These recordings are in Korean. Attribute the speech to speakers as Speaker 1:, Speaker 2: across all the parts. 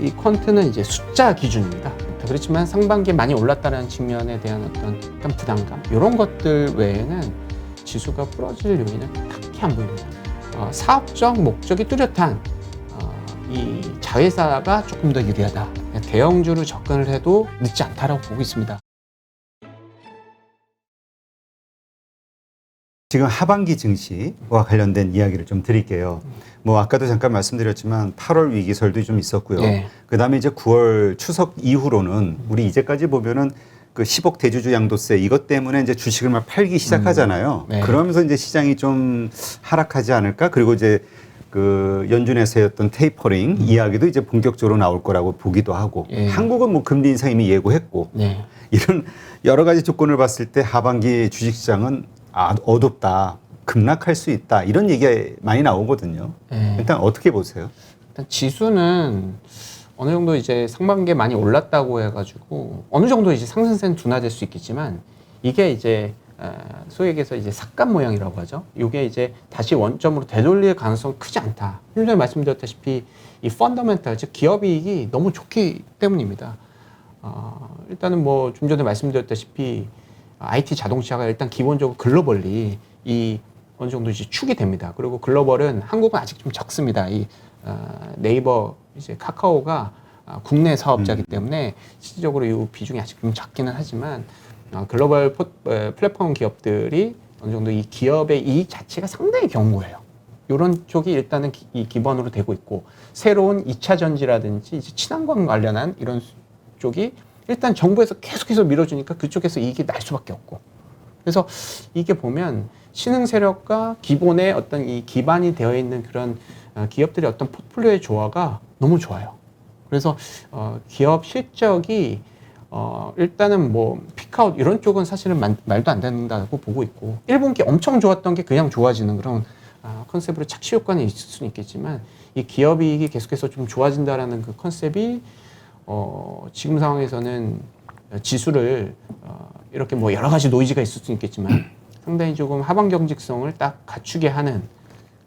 Speaker 1: 이 퀀트는 이제 숫자 기준입니다. 그렇지만 상반기에 많이 올랐다는 측면에 대한 어떤 약간 부담감 이런 것들 외에는 지수가 부러질 요인은 딱히 안 보입니다. 사업적 목적이 뚜렷한 이 자회사가 조금 더 유리하다. 대형주로 접근을 해도 늦지 않다라고 보고 있습니다.
Speaker 2: 지금 하반기 증시와 관련된 이야기를 좀 드릴게요. 뭐 아까도 잠깐 말씀드렸지만 8월 위기설도 좀 있었고요.
Speaker 1: 네.
Speaker 2: 그다음에 이제 9월 추석 이후로는 우리 이제까지 보면은 그 10억 대주주 양도세 이것 때문에 이제 주식을 막 팔기 시작하잖아요.
Speaker 1: 네.
Speaker 2: 그러면서 이제 시장이 좀 하락하지 않을까? 그리고 이제 그 연준에서의 어떤 테이퍼링 이야기도 이제 본격적으로 나올 거라고 보기도 하고 한국은 뭐 금리 인상 이미 예고했고 이런 여러 가지 조건을 봤을 때 하반기 주식시장은 어둡다, 급락할 수 있다 이런 얘기가 많이 나오거든요. 일단 어떻게 보세요?
Speaker 1: 일단 지수는 어느 정도 이제 상반기에 많이 올랐다고 해가지고 어느 정도 이제 상승세는 둔화될 수 있겠지만 이게 이제 소위 얘기해서 이제 삭감 모양이라고 하죠. 이게 이제 다시 원점으로 되돌릴 가능성은 크지 않다. 좀 전에 말씀드렸다시피 이 펀더멘탈 즉 기업이익이 너무 좋기 때문입니다. 일단은 뭐 좀 전에 말씀드렸다시피 IT 자동차가 일단 기본적으로 글로벌리 이 어느 정도 이제 축이 됩니다. 그리고 글로벌은 한국은 아직 좀 적습니다. 이 네이버 이제 카카오가 국내 사업자이기 때문에 실질적으로 이 비중이 아직 좀 작기는 하지만 글로벌 플랫폼 기업들이 어느 정도 이 기업의 이익 자체가 상당히 견고해요. 이런 쪽이 일단은 이 기본으로 되고 있고 새로운 2차 전지라든지 이제 친환경 관련한 이런 쪽이 일단 정부에서 계속해서 밀어주니까 그쪽에서 이익이 날 수밖에 없고 그래서 이게 보면 신흥 세력과 기본의 어떤 이 기반이 되어 있는 그런 기업들의 어떤 포트폴리오의 조화가 너무 좋아요. 그래서 기업 실적이 일단은 뭐 피크아웃 이런 쪽은 사실은 말도 안 된다고 보고 있고 1분기 엄청 좋았던 게 그냥 좋아지는 그런 컨셉으로 착시 효과는 있을 수는 있겠지만 이 기업 이익이 계속해서 좀 좋아진다라는 그 컨셉이 지금 상황에서는 지수를 이렇게 뭐 여러 가지 노이즈가 있을 수 있겠지만 상당히 조금 하방 경직성을 딱 갖추게 하는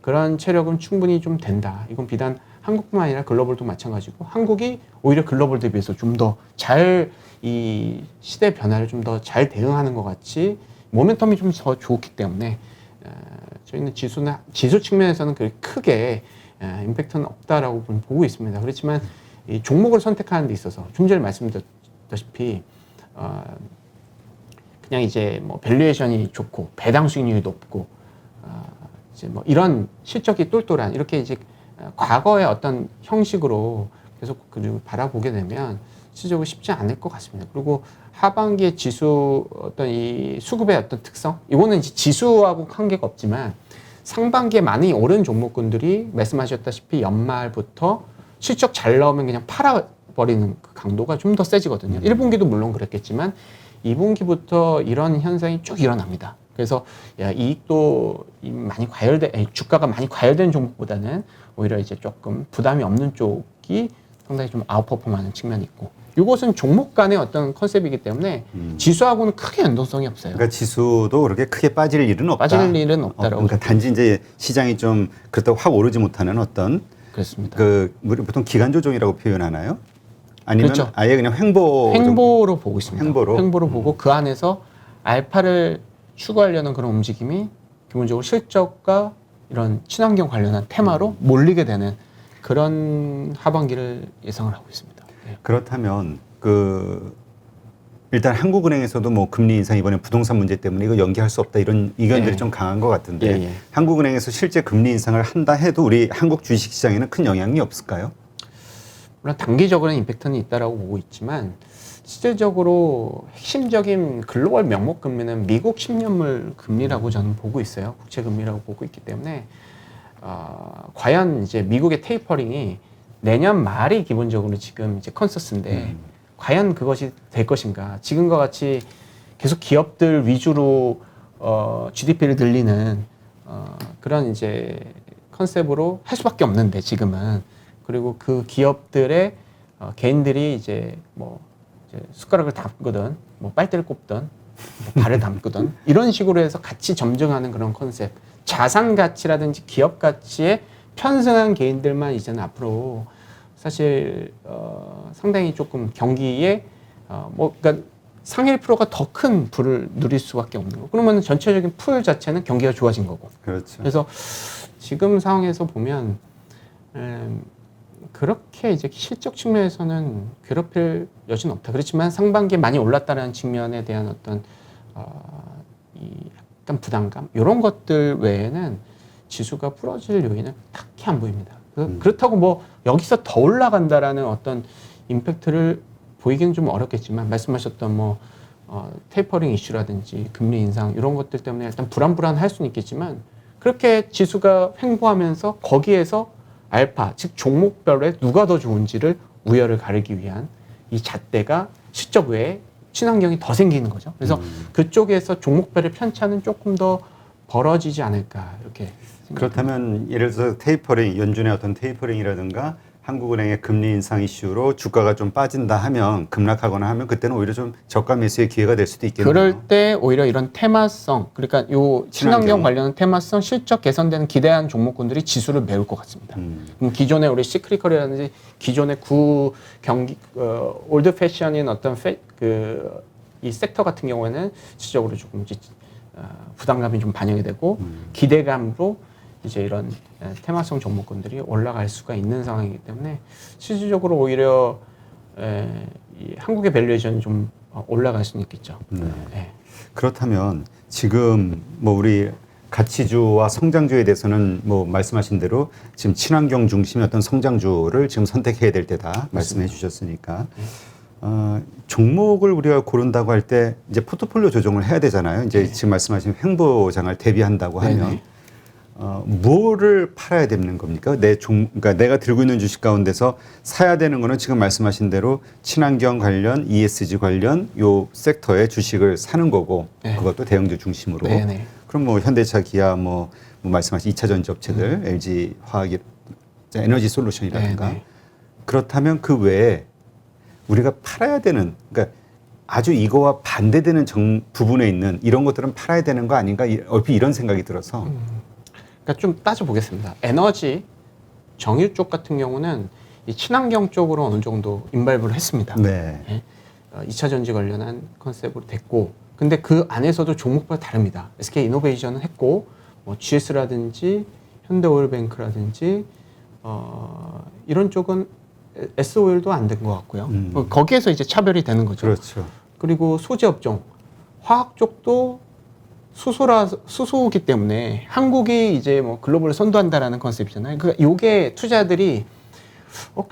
Speaker 1: 그런 체력은 충분히 좀 된다. 이건 비단 한국뿐만 아니라 글로벌도 마찬가지고 한국이 오히려 글로벌 대비해서 좀 더 잘 이 시대 변화를 좀 더 잘 대응하는 것 같이 모멘텀이 좀 더 좋기 때문에 저희는 지수 측면에서는 그렇게 크게 임팩트는 없다라고 보고 있습니다. 그렇지만 이 종목을 선택하는 데 있어서 좀 전에 말씀드렸다시피 그냥 이제 뭐 밸류에이션이 좋고 배당 수익률이 높고 이제 뭐 이런 실적이 똘똘한 이렇게 이제 과거의 어떤 형식으로 계속 그리고 바라보게 되면 실적으로 쉽지 않을 것 같습니다. 그리고 하반기에 지수 어떤 이 수급의 어떤 특성 이거는 이제 지수하고 관계가 없지만 상반기에 많이 오른 종목군들이 말씀하셨다시피 연말부터 실적 잘 나오면 그냥 팔아버리는 그 강도가 좀 더 세지거든요. 1분기도 물론 그랬겠지만 2분기부터 이런 현상이 쭉 일어납니다. 그래서 이익도 많이 주가가 많이 과열된 종목보다는 오히려 이제 조금 부담이 없는 쪽이 상당히 좀 아웃퍼폼하는 측면이 있고 이것은 종목 간의 어떤 컨셉이기 때문에 지수하고는 크게 연동성이 없어요.
Speaker 2: 그러니까 지수도 그렇게 크게 빠질 일은 없다.
Speaker 1: 빠질 일은 없다라고.
Speaker 2: 그러니까 단지 이제 시장이 좀 그렇다고 확 오르지 못하는 어떤
Speaker 1: 그렇습니다.
Speaker 2: 우리 보통 기간 조정이라고 표현하나요? 아니면
Speaker 1: 그렇죠.
Speaker 2: 아예 그냥 횡보로
Speaker 1: 보고 있습니다.
Speaker 2: 횡보로
Speaker 1: 보고 그 안에서 알파를 추구하려는 그런 움직임이 기본적으로 실적과 이런 친환경 관련한 테마로 몰리게 되는 그런 하반기를 예상을 하고 있습니다. 네.
Speaker 2: 그렇다면 일단 한국은행에서도 뭐 금리 인상 이번에 부동산 문제 때문에 이거 연기할 수 없다 이런 의견들이 좀 강한 것 같은데 한국은행에서 실제 금리 인상을 한다 해도 우리 한국 주식시장에는 큰 영향이 없을까요?
Speaker 1: 물론 단기적으로는 임팩트는 있다라고 보고 있지만 실질적으로 핵심적인 글로벌 명목 금리는 미국 10년물 금리라고 저는 보고 있어요. 국채 금리라고 보고 있기 때문에 과연 이제 미국의 테이퍼링이 내년 말이 기본적으로 지금 이제 컨센서스인데 과연 그것이 될 것인가? 지금과 같이 계속 기업들 위주로 GDP를 늘리는 그런 이제 컨셉으로 할 수밖에 없는데 지금은 그리고 그 기업들의 개인들이 이제 뭐 이제 숟가락을 담거든, 뭐 빨대를 꼽든, 뭐 발을 담거든 이런 식으로 해서 같이 점증하는 그런 컨셉. 자산 가치라든지 기업 가치에 편승한 개인들만 이제는 앞으로 사실 상당히 조금 경기에 그러니까 상해 프로가 더 큰 부를 누릴 수밖에 없는 거. 그러면 전체적인 풀 자체는 경기가 좋아진 거고.
Speaker 2: 그렇죠.
Speaker 1: 그래서 지금 상황에서 보면 그렇게 이제 실적 측면에서는 괴롭힐 여지는 없다. 그렇지만 상반기에 많이 올랐다는 측면에 대한 어떤 이 약간 부담감 이런 것들 외에는 지수가 부러질 요인은 딱히 안 보입니다. 그렇다고 뭐 여기서 더 올라간다라는 어떤 임팩트를 보이기는 좀 어렵겠지만 말씀하셨던 뭐 테이퍼링 이슈라든지 금리 인상 이런 것들 때문에 일단 불안할 수는 있겠지만 그렇게 지수가 횡보하면서 거기에서 알파 즉 종목별에 누가 더 좋은지를 우열을 가리기 위한 이 잣대가 실적 외에 친환경이 더 생기는 거죠. 그래서 그쪽에서 종목별의 편차는 조금 더 벌어지지 않을까 이렇게 생각합니다.
Speaker 2: 그렇다면 예를 들어서 테이퍼링, 연준의 어떤 테이퍼링이라든가 한국은행의 금리 인상 이슈로 주가가 좀 빠진다 하면 급락하거나 하면 그때는 오히려 좀 저가 매수의 기회가 될 수도 있겠네요.
Speaker 1: 그럴 때 오히려 이런 테마성 그러니까 요 친환경 관련한 테마성 실적 개선되는 기대한 종목군들이 지수를 메울 것 같습니다. 그럼 기존의 우리 시크리컬이라든지 기존의 구 경기 올드 패션인 어떤 이 섹터 같은 경우에는 실질적으로 조금 부담감이 좀 반영이 되고 기대감으로 이제 이런 테마성 종목군들이 올라갈 수가 있는 상황이기 때문에 실질적으로 오히려 이 한국의 밸류에이션이 좀 올라갈 수는 있겠죠. 네.
Speaker 2: 그렇다면 지금 뭐 우리 가치주와 성장주에 대해서는 뭐 말씀하신 대로 지금 친환경 중심의 어떤 성장주를 지금 선택해야 될 때다 말씀해 주셨으니까 종목을 우리가 고른다고 할 때 이제 포트폴리오 조정을 해야 되잖아요. 이제 지금 말씀하신 횡보장을 대비한다고 하면 뭐를 팔아야 되는 겁니까? 그러니까 내가 들고 있는 주식 가운데서 사야 되는 거는 지금 말씀하신 대로 친환경 관련, ESG 관련 요 섹터의 주식을 사는 거고 그것도 대형주 중심으로. 그럼 뭐 현대차, 기아, 뭐 말씀하신 2차 전지 업체들, LG 화학, 에너지 솔루션이라든가 그렇다면 그 외에 우리가 팔아야 되는 그러니까 아주 이거와 반대되는 부분에 있는 이런 것들은 팔아야 되는 거 아닌가 얼핏 이런 생각이 들어서
Speaker 1: 그러니까 좀 따져보겠습니다. 에너지, 정유 쪽 같은 경우는 이 친환경 쪽으로 어느 정도 인발부를 했습니다. 2차 전지 관련한 컨셉으로 됐고 근데 그 안에서도 종목별 다릅니다. SK 이노베이션은 했고 뭐 GS라든지 현대오일뱅크라든지 이런 쪽은 S오일도 안 된 것 같고요. 거기에서 이제 차별이 되는 거죠.
Speaker 2: 그렇죠. 그리고
Speaker 1: 소재 업종, 화학 쪽도 수소기 때문에 한국이 이제 뭐 글로벌을 선도한다라는 컨셉이잖아요. 그러니까 요게 투자들이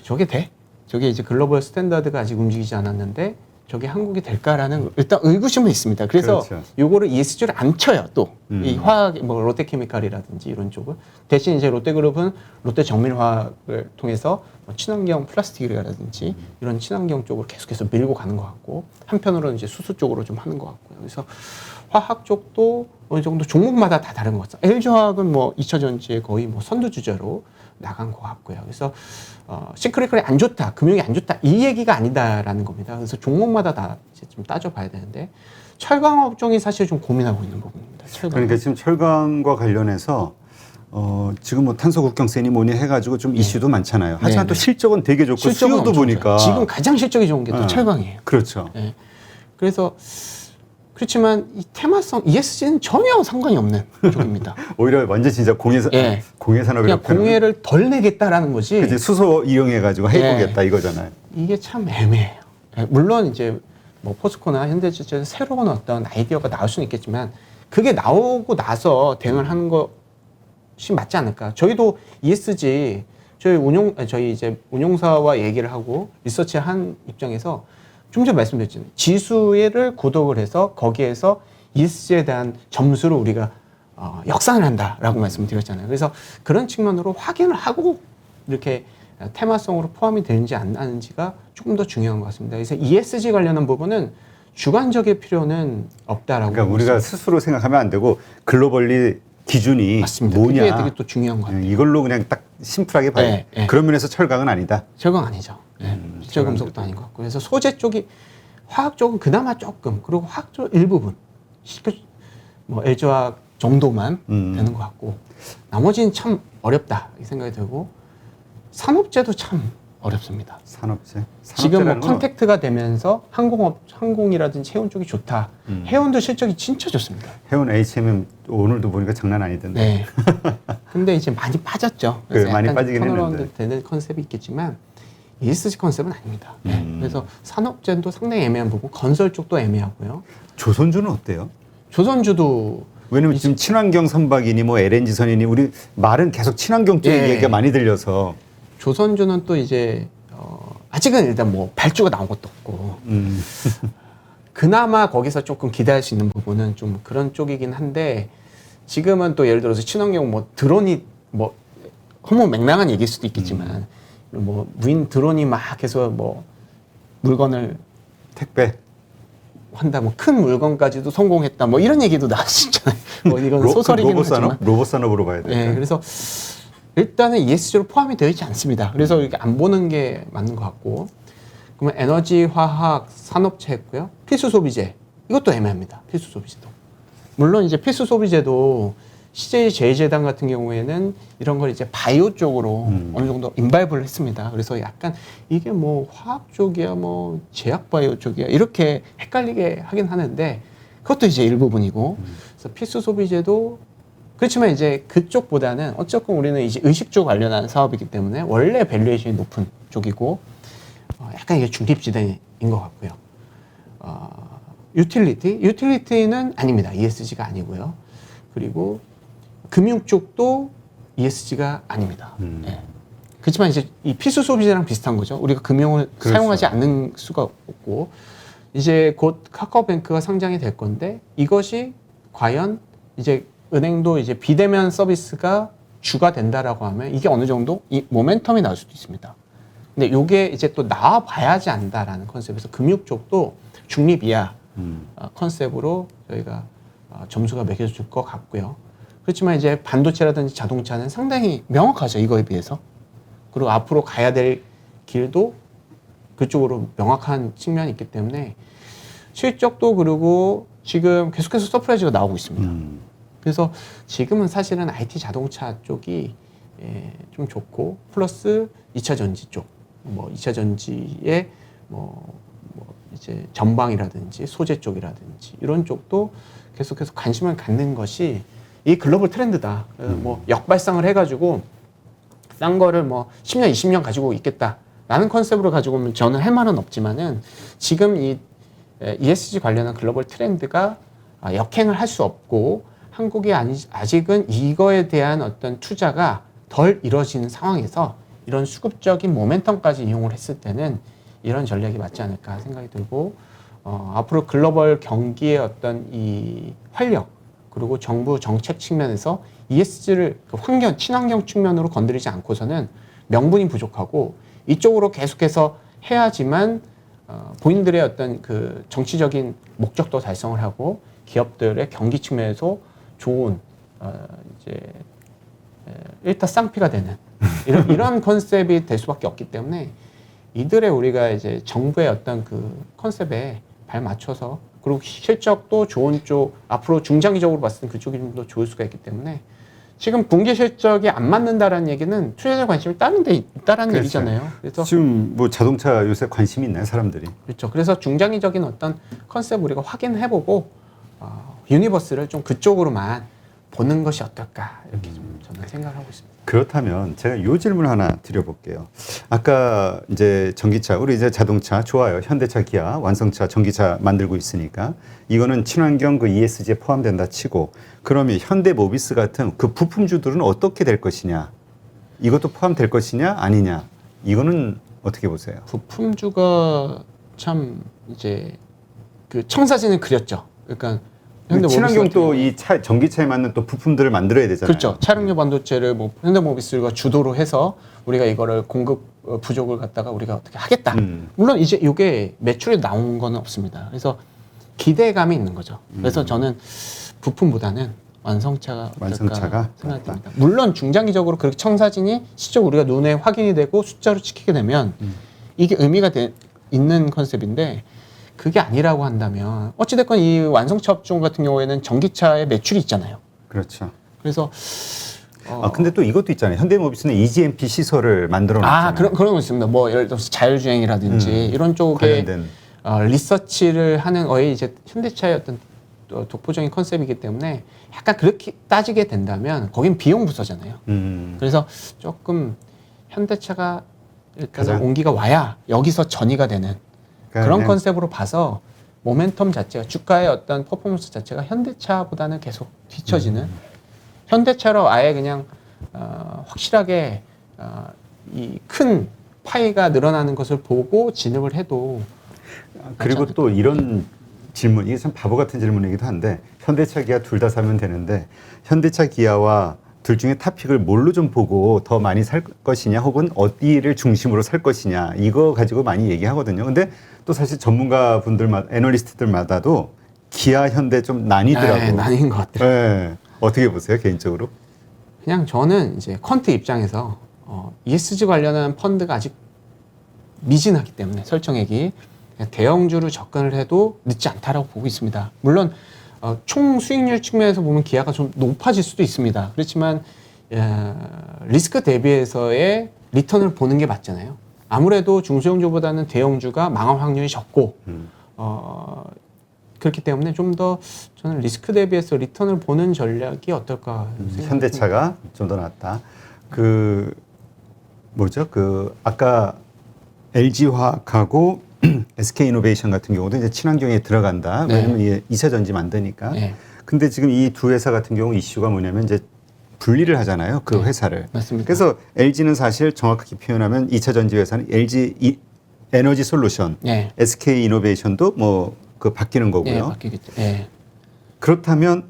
Speaker 1: 저게 돼? 저게 이제 글로벌 스탠다드가 아직 움직이지 않았는데 저게 한국이 될까라는 일단 의구심은 있습니다. 그래서 요거를 ESG를 안 쳐요. 또 이 화학 뭐 롯데케미칼이라든지 이런 쪽을 대신 이제 롯데그룹은 롯데정밀화학을 통해서 뭐 친환경 플라스틱이라든지 이런 친환경 쪽으로 계속해서 밀고 가는 것 같고 한편으로는 이제 수소 쪽으로 좀 하는 것 같고요. 그래서 화학 쪽도 어느 정도 종목마다 다 다른 것 같습니다. LG화학은 뭐 2차 전지에 거의 뭐 선두주자로 나간 것 같고요. 그래서 시크릿컬이 안 좋다, 금융이 안 좋다 이 얘기가 아니다라는 겁니다. 그래서 종목마다 다 이제 좀 따져봐야 되는데 철강 업종이 사실 좀 고민하고 있는 부분입니다.
Speaker 2: 그러니까 지금 철강과 관련해서 지금 뭐 탄소 국경세니 뭐니 해가지고 좀 이슈도 많잖아요. 하지만 또 실적은 되게 좋고 수요도 보니까
Speaker 1: 지금 가장 실적이 좋은 게 또 철강이에요.
Speaker 2: 그렇죠.
Speaker 1: 그래서 그렇지만 이 테마성 ESG는 전혀 상관이 없는 쪽입니다.
Speaker 2: 오히려 완전 진짜 공해 산업이라고
Speaker 1: 그냥 공해를 덜 내겠다라는 거지.
Speaker 2: 그치, 수소 이용해가지고 해보겠다 이거잖아요.
Speaker 1: 이게 참 애매해요. 물론 이제 뭐 포스코나 현대제철 새로운 어떤 아이디어가 나올 수는 있겠지만 그게 나오고 나서 대응을 하는 것이 맞지 않을까. 저희도 ESG 저희 이제 운용사와 얘기를 하고 리서치한 입장에서 좀 전에 말씀드렸잖아요. 지수를 구독을 해서 거기에서 ESG에 대한 점수를 우리가 역산을 한다라고 말씀드렸잖아요. 그래서 그런 측면으로 확인을 하고 이렇게 테마성으로 포함이 되는지 안 하는지가 조금 더 중요한 것 같습니다. 그래서 ESG 관련한 부분은 주관적일 필요는 없다라고.
Speaker 2: 그러니까 우리가 스스로 생각하면 안 되고 글로벌리 기준이
Speaker 1: 맞습니다.
Speaker 2: 뭐냐.
Speaker 1: 그게 되게 또 중요한 것 같아요.
Speaker 2: 이걸로 그냥 딱 심플하게 봐요. 그런 면에서 철강은 아니다.
Speaker 1: 철강 아니죠. 실질 금속도 아닌 것 같고. 그래서 소재 쪽이 화학 쪽은 그나마 조금 그리고 화학 쪽 일부분 뭐 LG화학 정도만 되는 것 같고 나머지는 참 어렵다 이 생각이 들고 산업재도 참 어렵습니다.
Speaker 2: 산업재.
Speaker 1: 지금 뭐
Speaker 2: 산업재라는 건
Speaker 1: 컨택트가 되면서 항공이라든지 해운 쪽이 좋다. 해운도 실적이 진짜 좋습니다.
Speaker 2: 해운 HMM 오늘도 보니까 장난 아니던데.
Speaker 1: 네. 근데 이제 많이 빠졌죠.
Speaker 2: 그래,
Speaker 1: 그래서
Speaker 2: 많이
Speaker 1: 약간
Speaker 2: 빠지긴
Speaker 1: 턴어라운드
Speaker 2: 했는데.
Speaker 1: 되는 컨셉이 있겠지만 ESG 컨셉은 아닙니다. 네. 그래서 산업재도 상당히 애매한 부분, 건설 쪽도 애매하고요.
Speaker 2: 조선주는 어때요?
Speaker 1: 조선주도
Speaker 2: 왜냐면 지금 친환경 선박이니 뭐 LNG 선이니 우리 말은 계속 친환경 쪽
Speaker 1: 예.
Speaker 2: 얘기가 많이 들려서
Speaker 1: 조선주는 또 이제 아직은 일단 뭐 발주가 나온 것도 없고 그나마 거기서 조금 기대할 수 있는 부분은 좀 그런 쪽이긴 한데 지금은 또 예를 들어서 친환경 뭐 드론이 뭐 허무맹랑한 얘기일 수도 있겠지만 뭐 무인 드론이 막 해서 뭐 물건을
Speaker 2: 택배
Speaker 1: 한다 뭐 큰 물건까지도 성공했다 뭐 이런 얘기도 나올 수 있잖아요. 뭐 이건 소설이긴
Speaker 2: 로봇
Speaker 1: 하지만
Speaker 2: 산업? 로봇 산업으로 봐야 돼요.
Speaker 1: 네, 그래서 일단은 ESG로 포함이 되어 있지 않습니다. 그래서 이렇게 안 보는 게 맞는 것 같고, 그러면 에너지, 화학, 산업체 했고요. 필수 소비재 이것도 애매합니다. 필수 소비재도 물론 이제 필수 소비재도 CJ 제일제당 같은 경우에는 이런 걸 이제 바이오 쪽으로 어느 정도 인발브를 했습니다. 그래서 약간 이게 뭐 화학 쪽이야, 뭐 제약 바이오 쪽이야 이렇게 헷갈리게 하긴 하는데 그것도 이제 일부분이고, 그래서 필수 소비재도 그렇지만 이제 그쪽보다는 어쨌건 우리는 이제 의식 쪽 관련한 사업이기 때문에 원래 밸류에이션이 높은 쪽이고 약간 이게 중립지대인 것 같고요. 유틸리티는 아닙니다. ESG가 아니고요. 그리고 금융 쪽도 ESG가 아닙니다. 네. 그렇지만 이제 이 필수 소비재랑 비슷한 거죠. 우리가 금융을
Speaker 2: 그렇죠.
Speaker 1: 사용하지 않는 수가 없고 이제 곧 카카오뱅크가 상장이 될 건데 이것이 과연 이제 은행도 이제 비대면 서비스가 주가 된다라고 하면 이게 어느 정도 이 모멘텀이 나올 수도 있습니다. 근데 이게 이제 또 나와 봐야지 안다라는 컨셉에서 금융 쪽도 중립 이하 컨셉으로 저희가 점수가 매겨줄 것 같고요. 그렇지만 이제 반도체라든지 자동차는 상당히 명확하죠. 이거에 비해서. 그리고 앞으로 가야 될 길도 그쪽으로 명확한 측면이 있기 때문에 실적도 그리고 지금 계속해서 서프라이즈가 나오고 있습니다. 그래서 지금은 사실은 IT 자동차 쪽이 좀 좋고 플러스 2차 전지 쪽, 뭐 2차 전지의 뭐 이제 전방이라든지 소재 쪽이라든지 이런 쪽도 계속해서 관심을 갖는 것이 이 글로벌 트렌드다. 뭐 역발상을 해가지고 싼 거를 뭐 10년, 20년 가지고 있겠다라는 컨셉으로 가지고 오면 저는 할 말은 없지만은 지금 이 ESG 관련한 글로벌 트렌드가 역행을 할 수 없고 한국이 아직은 이거에 대한 어떤 투자가 덜 이루어지는 상황에서 이런 수급적인 모멘텀까지 이용을 했을 때는 이런 전략이 맞지 않을까 생각이 들고 앞으로 글로벌 경기의 어떤 이 활력 그리고 정부 정책 측면에서 ESG를 그 환경, 친환경 측면으로 건드리지 않고서는 명분이 부족하고 이쪽으로 계속해서 해야지만 본인들의 어떤 그 정치적인 목적도 달성을 하고 기업들의 경기 측면에서 좋은 이제 일타쌍피가 되는 이런 컨셉이 될 수밖에 없기 때문에 이들의 우리가 이제 정부의 어떤 그 컨셉에 발 맞춰서 그리고 실적도 좋은 쪽 앞으로 중장기적으로 봤을 때 그쪽이 좀 더 좋을 수가 있기 때문에 지금 분기 실적이 안 맞는다라는 얘기는 투자자 관심이 다른 데 있다라는
Speaker 2: 그렇죠.
Speaker 1: 얘기잖아요. 그래서
Speaker 2: 지금 뭐 자동차 요새 관심이 있나요, 사람들이?
Speaker 1: 그렇죠. 그래서 중장기적인 어떤 컨셉 우리가 확인해보고 유니버스를 좀 그쪽으로만 보는 것이 어떨까 이렇게 좀 저는 생각을 하고 있습니다.
Speaker 2: 그렇다면 제가 요 질문 하나 드려볼게요. 아까 이제 전기차, 우리 이제 자동차 좋아요. 현대차, 기아, 완성차, 전기차 만들고 있으니까 이거는 친환경 그 ESG에 포함된다 치고 그러면 현대모비스 같은 그 부품주들은 어떻게 될 것이냐? 이것도 포함될 것이냐 아니냐? 이거는 어떻게 보세요?
Speaker 1: 부품주가 참 이제 그 청사진을 그렸죠. 그러니까
Speaker 2: 친환경 또 이 차 전기차에 맞는 또 부품들을 만들어야 되잖아요.
Speaker 1: 그렇죠. 차량용 반도체를 뭐 현대모비스가 주도로 해서 우리가 이거를 공급 부족을 갖다가 우리가 어떻게 하겠다. 물론 이제 이게 매출이 나온 거는 없습니다. 그래서 기대감이 있는 거죠. 그래서 저는 부품보다는 완성차가 생각이 듭니다. 물론 중장기적으로 그렇게 청사진이 실적 우리가 눈에 확인이 되고 숫자로 찍히게 되면 이게 의미가 있는 컨셉인데 그게 아니라고 한다면 어찌됐건 이 완성차 업종 같은 경우에는 전기차의 매출이 있잖아요.
Speaker 2: 그렇죠.
Speaker 1: 그래서
Speaker 2: 근데 또 이것도 있잖아요. 현대모비스는 EGMP 시설을 만들어 놨잖아요.
Speaker 1: 그런 거 있습니다. 뭐 예를 들어서 자율주행이라든지 이런 쪽에
Speaker 2: 관련된.
Speaker 1: 리서치를 하는 거에 이제 현대차의 어떤 독보적인 컨셉이기 때문에 약간 그렇게 따지게 된다면 거긴 비용 부서잖아요. 그래서 조금 현대차가 일단 온기가 와야 여기서 전이가 되는 그런 컨셉으로 봐서 모멘텀 자체가 주가의 어떤 퍼포먼스 자체가 현대차보다는 계속 뒤처지는 현대차로 아예 그냥 확실하게 이 큰 파이가 늘어나는 것을 보고 진입을 해도
Speaker 2: 그리고 또 이런 질문, 이게 참 바보 같은 질문이기도 한데 현대차 기아 둘 다 사면 되는데 현대차 기아와 둘 중에 탑픽을 뭘로 좀 보고 더 많이 살 것이냐 혹은 어디를 중심으로 살 것이냐 이거 가지고 많이 얘기하거든요. 근데 또 사실 전문가 분들마다 애널리스트들마다도 기아 현대 좀 나뉘더라고요.
Speaker 1: 나뉜 것 같아요.
Speaker 2: 네. 어떻게 보세요 개인적으로?
Speaker 1: 그냥 저는 이제 퀀트 입장에서 ESG 관련한 펀드가 아직 미진하기 때문에 설정액이 대형주로 접근을 해도 늦지 않다라고 보고 있습니다. 물론 총 수익률 측면에서 보면 기아가 좀 높아질 수도 있습니다. 그렇지만 리스크 대비해서의 리턴을 보는 게 맞잖아요. 아무래도 중소형주보다는 대형주가 망할 확률이 적고 그렇기 때문에 좀 더 저는 리스크 대비해서 리턴을 보는 전략이 어떨까 생각합니다.
Speaker 2: 현대차가 좀 더 낫다. 그 뭐죠? 그 아까 LG화학하고 SK이노베이션 같은 경우도 이제 친환경에 들어간다. 왜냐면 이게 2차 전지 만드니까. 근데 지금 이 두 회사 같은 경우 이슈가 뭐냐면 이제 분리를 하잖아요. 그 회사를.
Speaker 1: 맞습니다.
Speaker 2: 그래서 LG는 사실 정확하게 표현하면 2차 전지 회사는 LG 에너지 솔루션, SK이노베이션도 뭐 그 바뀌는 거고요.
Speaker 1: 바뀌겠죠.
Speaker 2: 그렇다면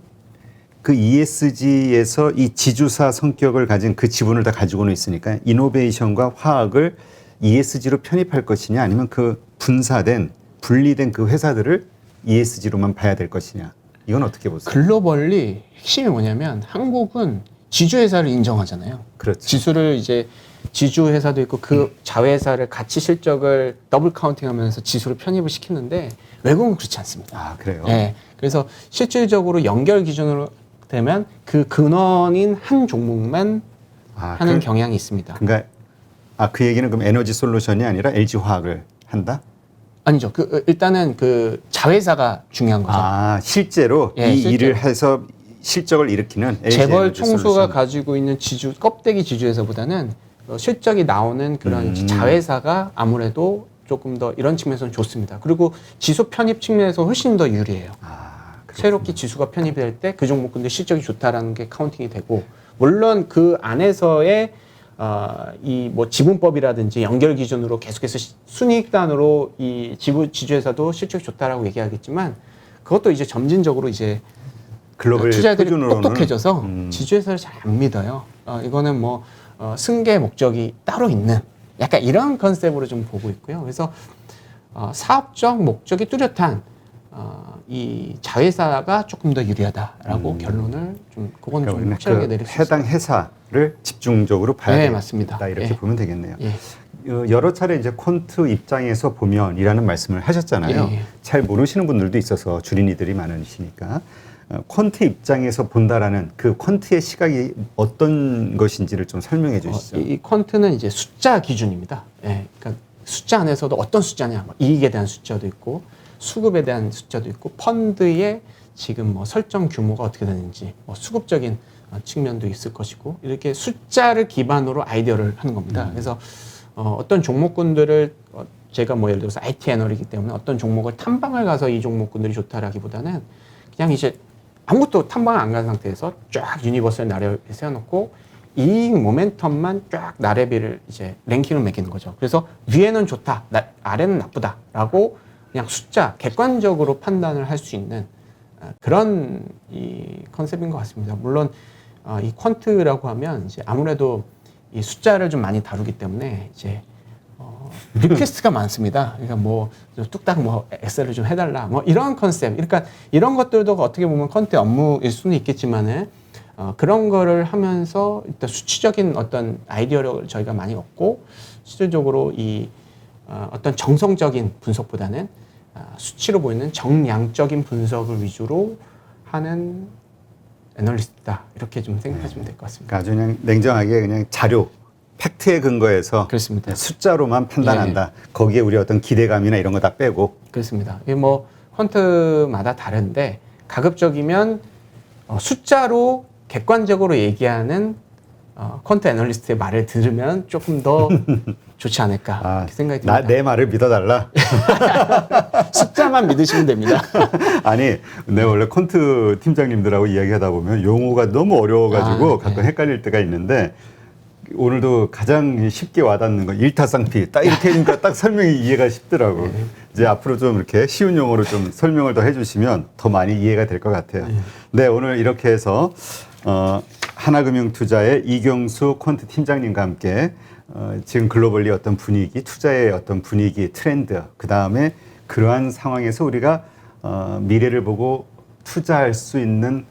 Speaker 2: 그 ESG에서 이 지주사 성격을 가진 그 지분을 다 가지고는 있으니까 이노베이션과 화학을 ESG로 편입할 것이냐 아니면 그 분리된 그 회사들을 ESG로만 봐야 될 것이냐 이건 어떻게 보세요?
Speaker 1: 글로벌리 핵심이 뭐냐면 한국은 지주회사를 인정하잖아요.
Speaker 2: 그렇죠.
Speaker 1: 지수를 이제 지주회사도 있고 그 자회사를 같이 실적을 더블 카운팅하면서 지수를 편입을 시키는데 외국은 그렇지 않습니다.
Speaker 2: 아 그래요?
Speaker 1: 네. 그래서 실질적으로 연결 기준으로 되면 그 근원인 한 종목만 하는 경향이 있습니다.
Speaker 2: 그러니까 그 얘기는 그럼 에너지 솔루션이 아니라 LG 화학을 한다?
Speaker 1: 아니죠. 일단은 그 자회사가 중요한 거죠.
Speaker 2: 실제로 실제로. 일을 해서 실적을 일으키는 LG
Speaker 1: 재벌 총수가
Speaker 2: 솔루션.
Speaker 1: 가지고 있는 껍데기 지주회사보다는 실적이 나오는 그런 자회사가 아무래도 조금 더 이런 측면에서는 좋습니다. 그리고 지수 편입 측면에서 훨씬 더 유리해요. 새롭게 지수가 편입이 될 때 그 종목군들 실적이 좋다라는 게 카운팅이 되고 물론 그 안에서의 이 뭐 지분법이라든지 연결 기준으로 계속해서 순이익단으로 이 지주회사도 실적이 좋다라고 얘기하겠지만 그것도 이제 점진적으로 이제
Speaker 2: 글로벌
Speaker 1: 투자자들이
Speaker 2: 표준으로는
Speaker 1: 똑똑해져서 지주회사를 잘 안 믿어요. 이거는 뭐 승계 목적이 따로 있는 약간 이런 컨셉으로 좀 보고 있고요. 그래서 사업적 목적이 뚜렷한 이 자회사가 조금 더 유리하다라고 결론을 좀 그건 좀 확실하게 내릴 수 있습니다.
Speaker 2: 해당 회사를 집중적으로 봐야 된다.
Speaker 1: 맞습니다.
Speaker 2: 이렇게 보면 되겠네요. 여러 차례 이제 퀀트 입장에서 보면이라는 말씀을 하셨잖아요. 잘 모르시는 분들도 있어서 주린이들이 많으시니까 퀀트 입장에서 본다라는 그 퀀트의 시각이 어떤 것인지를 좀 설명해 주시죠.
Speaker 1: 이 퀀트는 이제 숫자 기준입니다. 그러니까 숫자 안에서도 어떤 숫자냐, 뭐 이익에 대한 숫자도 있고 수급에 대한 숫자도 있고 펀드의 지금 뭐 설정 규모가 어떻게 되는지 뭐 수급적인 측면도 있을 것이고 이렇게 숫자를 기반으로 아이디어를 하는 겁니다. 그래서 어떤 종목군들을 제가 뭐 예를 들어서 IT 애널이기 때문에 어떤 종목을 탐방을 가서 이 종목군들이 좋다라기보다는 그냥 이제 아무것도 탐방을 안 간 상태에서 쫙 유니버설 나래를 세워놓고 이익 모멘텀만 쫙 나래비를 이제 랭킹을 매기는 거죠. 그래서 위에는 좋다, 아래는 나쁘다라고 그냥 숫자 객관적으로 판단을 할 수 있는 그런 이 컨셉인 것 같습니다. 물론 이 퀀트라고 하면 이제 아무래도 이 숫자를 좀 많이 다루기 때문에 이제 리퀘스트가 많습니다. 그러니까 뭐 뚝딱 뭐 엑셀을 좀 해달라 뭐 이런 컨셉. 그러니까 이런 것들도 어떻게 보면 퀀트 업무일 수는 있겠지만은 그런 거를 하면서 일단 수치적인 어떤 아이디어를 저희가 많이 얻고 실질적으로 이 어떤 정성적인 분석보다는 수치로 보이는 정량적인 분석을 위주로 하는 애널리스트다 이렇게 좀 생각하시면 될 것 같습니다.
Speaker 2: 아주 그냥 냉정하게 그냥 자료, 팩트에 근거해서
Speaker 1: 그렇습니다.
Speaker 2: 숫자로만 판단한다. 거기에 우리 어떤 기대감이나 이런 거 다 빼고.
Speaker 1: 그렇습니다. 이게 뭐 퀀트마다 다른데 가급적이면 숫자로 객관적으로 얘기하는 퀀트 애널리스트의 말을 들으면 조금 더 좋지 않을까 이렇게 생각이 듭니다.
Speaker 2: 내 말을 믿어달라.
Speaker 1: 숫자만 믿으시면 됩니다.
Speaker 2: 아니, 내가 원래 퀀트 팀장님들하고 이야기하다 보면 용어가 너무 어려워가지고 가끔 헷갈릴 때가 있는데 오늘도 가장 쉽게 와닿는 거 일타쌍피 딱 이렇게 해주니까 딱 설명이 이해가 쉽더라고. 이제 앞으로 좀 이렇게 쉬운 용어로 좀 설명을 더 해주시면 더 많이 이해가 될 것 같아요. 네, 오늘 이렇게 해서 하나금융투자의 이경수 퀀트 팀장님과 함께 지금 글로벌리 어떤 분위기, 투자의 어떤 분위기, 트렌드, 그 다음에 그러한 상황에서 우리가 미래를 보고 투자할 수 있는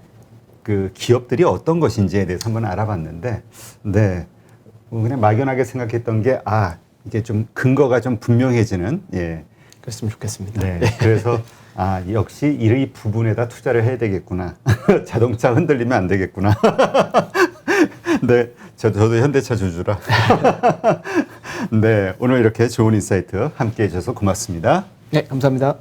Speaker 2: 그 기업들이 어떤 것인지에 대해서 한번 알아봤는데, 네, 그냥 막연하게 생각했던 게 이게 좀 근거가 좀 분명해지는, 예,
Speaker 1: 그랬으면 좋겠습니다.
Speaker 2: 네, 그래서 역시 이 부분에다 투자를 해야 되겠구나. 자동차 흔들리면 안 되겠구나. 네, 저도 현대차 주주라. 네, 오늘 이렇게 좋은 인사이트 함께 해주셔서 고맙습니다.
Speaker 1: 네, 감사합니다.